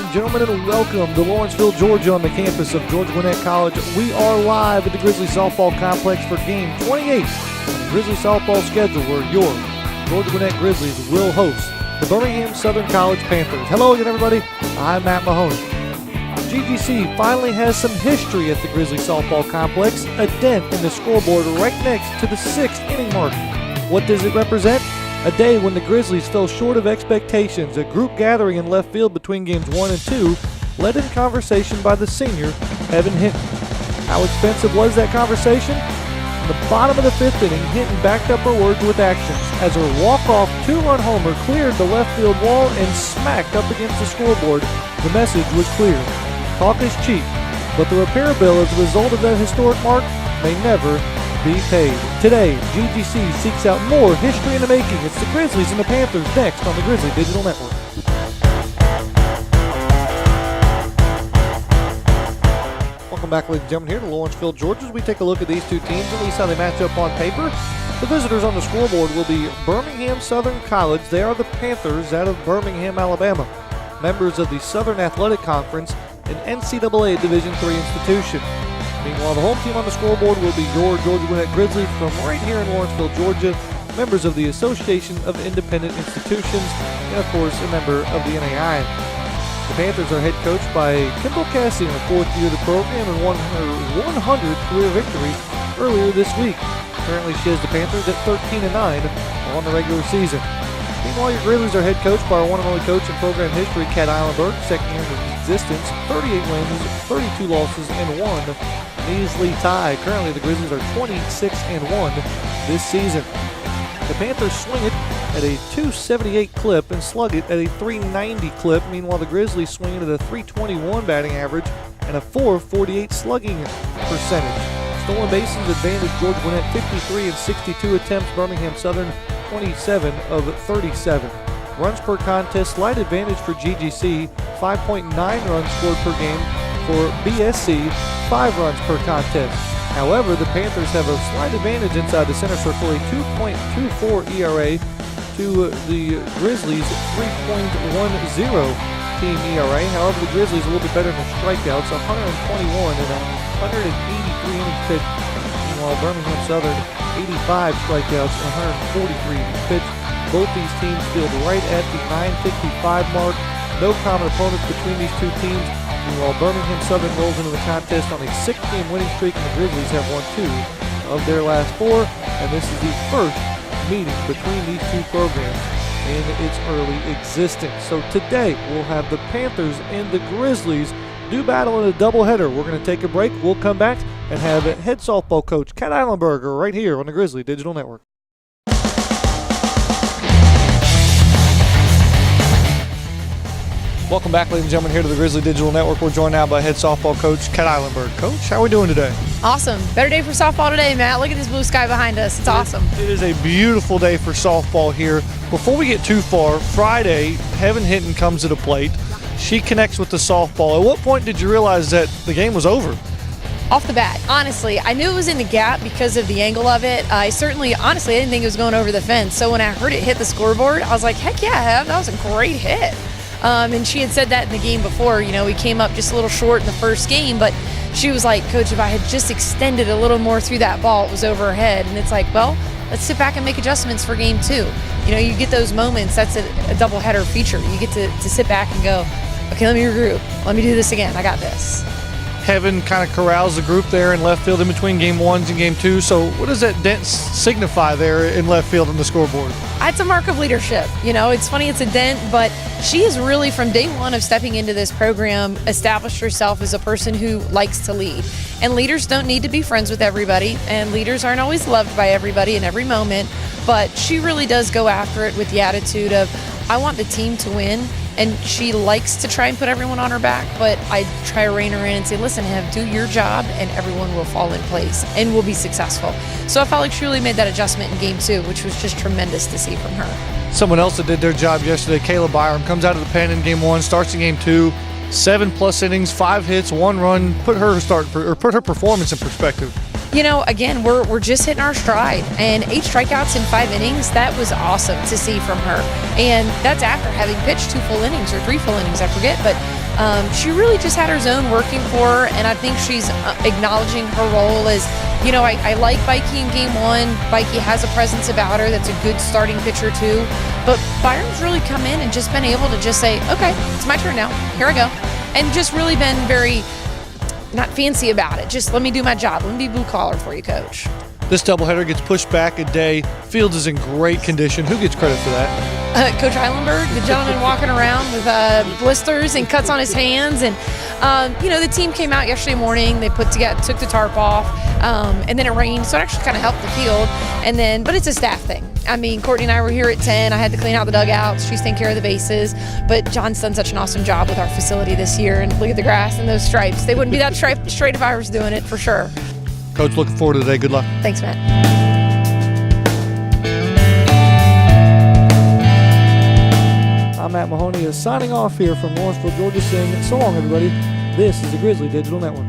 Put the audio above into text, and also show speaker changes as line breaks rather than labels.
and gentlemen, and welcome to Lawrenceville, Georgia on the campus of Georgia Gwinnett College. We are live at the Grizzly Softball Complex for Game 28 on the Grizzly Softball schedule, where your Georgia Gwinnett Grizzlies will host the Birmingham Southern College Panthers. Hello again, everybody. I'm Matt Mahoney. GGC finally has some history at the Grizzly Softball Complex, a dent in the scoreboard right next to the 6th inning mark. What does it represent? A day when the Grizzlies fell short of expectations. A group gathering in left field between games 1 and 2 led in conversation by the senior, Evan Hinton. How expensive was that conversation? In the bottom of the 5th inning, Hinton backed up her words with actions as her walk-off 2-run homer cleared the left field wall and smacked up against the scoreboard. The message was clear. Talk is cheap, but the repair bill as a result of that historic mark may never be paid. Today, GGC seeks out more history in the making. It's the Grizzlies and the Panthers next on the Grizzly Digital Network. Welcome back, ladies and gentlemen, here to Lawrenceville, Georgia, as we take a look at these two teams, at least how they match up on paper. The visitors on the scoreboard will be Birmingham Southern College. They are the Panthers out of Birmingham, Alabama, members of the Southern Athletic Conference, an NCAA Division III institution. Meanwhile, the home team on the scoreboard will be your Georgia Gwinnett Grizzlies from right here in Lawrenceville, Georgia, members of the Association of Independent Institutions, and of course, a member of the NAI. The Panthers are head coached by Kimball Cassie in the 4th year of the program and won her 100th career victory earlier this week. Currently, she has the Panthers at 13-9 on the regular season. Meanwhile, your Grizzlies are head coached by our one and only coach in program history, Kat Eilenberg, second year in existence, 38 wins, 32 losses, and 1 measly tie. Currently, the Grizzlies are 26-1 this season. The Panthers swing it at a 278 clip and slug it at a 390 clip. Meanwhile, the Grizzlies swing it at a 321 batting average and a 448 slugging percentage. Stolen bases advantage Georgia Gwinnett 53 and 62 attempts. Birmingham Southern 27 of 37. Runs per contest, slight advantage for GGC, 5.9 runs scored per game. For BSC, 5 runs per contest. However, the Panthers have a slight advantage inside the center circle, a 2.24 ERA to the Grizzlies' 3.10 team ERA. However, the Grizzlies a little bit better in the strikeouts, 121 and 183 innings pitched. Meanwhile, Birmingham Southern, 85 strikeouts and 143 innings pitched. Both these teams field right at the 955 mark. No common opponents between these two teams. Meanwhile, Birmingham Southern rolls into the contest on a 6-game winning streak, and the Grizzlies have won 2 of their last 4. And this is the first meeting between these two programs in its early existence. So today, we'll have the Panthers and the Grizzlies do battle in a doubleheader. We're going to take a break. We'll come back and have head softball coach Kat Eilenberger right here on the Grizzly Digital Network. Welcome back, ladies and gentlemen, here to the Grizzly Digital Network. We're joined now by head softball coach Kat Eilenberg. Coach, how are we doing today?
Awesome. Better day for softball today, Matt. Look at this blue sky behind us. It's awesome.
It is a beautiful day for softball here. Before we get too far, Friday, Evan Hinton comes to the plate. She connects with the softball. At what point did you realize that the game was over?
Off the bat, honestly, I knew it was in the gap because of the angle of it. I didn't think it was going over the fence. So when I heard it hit the scoreboard, I was like, heck yeah, that was a great hit. And she had said that in the game before. You know, we came up just a little short in the first game, but she was like, Coach, if I had just extended a little more through that ball, it was over her head. And it's like, well, let's sit back and make adjustments for game 2. You know, you get those moments. That's a doubleheader feature. You get to sit back and go, okay, let me regroup. Let me do this again. I got this.
Heaven kind of corrals the group there in left field in between game 1s and game 2. So what does that dent signify there in left field on the scoreboard?
It's a mark of leadership. You know, it's funny, it's a dent, but she has really, from day one of stepping into this program, established herself as a person who likes to lead. And leaders don't need to be friends with everybody, and leaders aren't always loved by everybody in every moment, but she really does go after it with the attitude of, I want the team to win. And she likes to try and put everyone on her back, but I try to rein her in and say, listen, Hev, do your job and everyone will fall in place and will be successful. So I felt like she really made that adjustment in game 2, which was just tremendous to see from her.
Someone else that did their job yesterday, Kayla Byram, comes out of the pen in game 1, starts in game 2, 7+ innings, 5 hits, 1 run, put her performance in perspective.
You know, again, we're just hitting our stride, and 8 strikeouts in 5 innings, that was awesome to see from her. And that's after having pitched 2 full innings or 3 full innings, I forget. But She really just had her zone working for her, and I think she's acknowledging her role as, I like Beike in game one. Beike has a presence about her that's a good starting pitcher too. But Byron's really come in and just been able to just say, okay, it's my turn now. Here I go. And just really been very not fancy about it. Just let me do my job. Let me be blue collar for you, Coach.
This doubleheader gets pushed back a day. Fields is in great condition. Who gets credit for that?
Coach Eilenberg, the gentleman walking around with blisters and cuts on his hands. And, the team came out yesterday morning. They took the tarp off, and then it rained, so it actually kind of helped the field. But it's a staff thing. I mean, Courtney and I were here at 10. I had to clean out the dugouts. She's taking care of the bases. But John's done such an awesome job with our facility this year. And look at the grass and those stripes. They wouldn't be that straight if I was doing it, for sure.
Coach, looking forward to today. Good luck.
Thanks, Matt.
I'm Matt Mahoney signing off here from Lawrenceville, Georgia, saying so long, everybody. This is the Grizzly Digital Network.